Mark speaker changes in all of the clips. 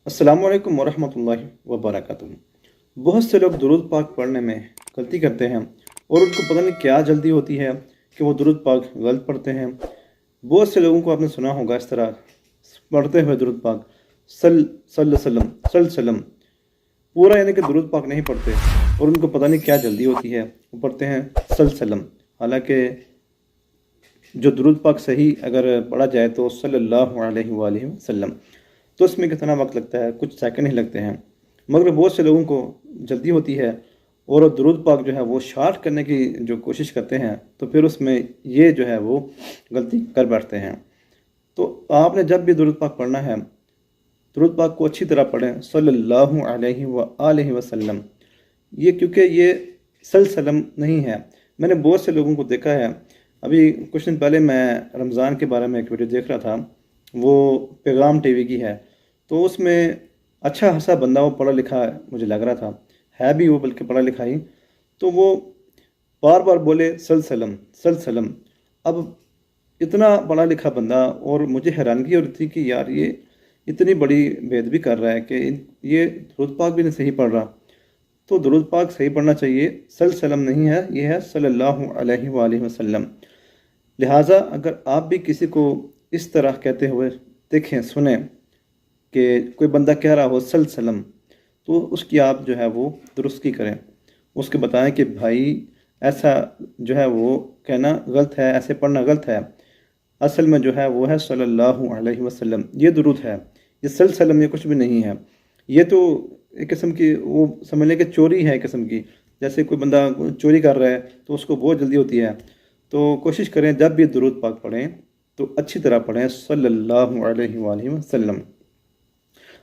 Speaker 1: अस्सलामु अलैकुम वरहमतुल्लाहि वबरकातुहू। बहुत से लोग दुरूद पाक पढ़ने में गलती करते हैं और उनको पता नहीं क्या जल्दी होती है कि वो दुरूद पाक गलत पढ़ते हैं। बहुत से लोगों को आपने सुना होगा इस तरह पढ़ते हुए दुरूद पाक सल्लम पूरा यानी कि दुरूद पाक नहीं पढ़ते और उनको पता नहीं क्या जल्दी होती है, वो पढ़ते हैं सल्लम। हालांकि जो दुरूद पाक सही अगर पढ़ा जाए तो सल्लल्लाहु अलैहि वसल्लम, तो उसमें कितना वक्त लगता है, कुछ सेकंड ही लगते हैं। मगर बहुत से लोगों को जल्दी होती है और दुरूद पाक जो है वो शार्ट करने की जो कोशिश करते हैं, तो फिर उसमें ये जो है वो गलती कर बैठते हैं। तो आपने जब भी दुरूद पाक पढ़ना है, दुरूद पाक को अच्छी तरह पढ़ें सल्लल्लाहु अलैहि वसल्लम। ये क्योंकि ये सल्लम नहीं है। मैंने बहुत से लोगों को देखा है। अभी कुछ दिन पहले मैं रमज़ान के बारे में एक वीडियो देख रहा था, वो पैगाम टीवी की है। तो उसमें अच्छा खासा बंदा वो पढ़ा लिखा मुझे लग रहा था, है भी वो बल्कि पढ़ा लिखा ही। तो वो बार बार बोले सल्लम। अब इतना पढ़ा लिखा बंदा, और मुझे हैरानगी हो रही थी कि यार ये इतनी बड़ी बेअदबी कर रहा है कि ये दुरूद पाक भी नहीं सही पढ़ रहा। तो दुरूद पाक सही पढ़ना चाहिए, सल्लम नहीं है, ये है सल्लल्लाहु अलैहि वसल्लम। लिहाजा अगर आप भी किसी को इस तरह कहते हुए देखें, सुने कि कोई बंदा कह रहा हो सल्लम, तो उसकी आप जो है वो दुरुस्ती करें, उसके बताएं कि भाई ऐसा जो है वो कहना गलत है, ऐसे पढ़ना गलत है। असल में जो है वो है सल्लल्लाहु अलैहि वसल्लम, ये दुरूद है। ये सल्लम ये कुछ भी नहीं है। ये तो एक किस्म की वो समझ लें कि चोरी है एक किस्म की। जैसे कोई बंदा चोरी कर रहा है तो उसको बहुत जल्दी होती है। तो कोशिश करें जब भी दुरूद पाक पढ़ें तो अच्छी तरह पढ़ें सल्लल्लाहु अलैहि वसल्लम।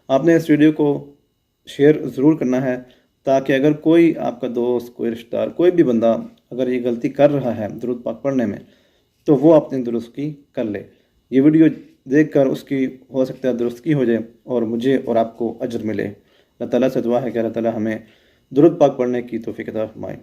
Speaker 1: आपने इस वीडियो को शेयर ज़रूर करना है, ताकि अगर कोई आपका दोस्त, कोई रिश्तेदार, कोई भी बंदा अगर ये गलती कर रहा है दुरूद पाक पढ़ने में, तो वो अपनी दुरुस्ती कर ले। ये वीडियो देखकर उसकी हो सकता है दुरुस्ती हो जाए और मुझे और आपको अजर मिले। अल्लाह ताला से दुआ है कि अल्लाह ताला हमें दुरूद पाक पढ़ने की तौफीक अता फरमाए।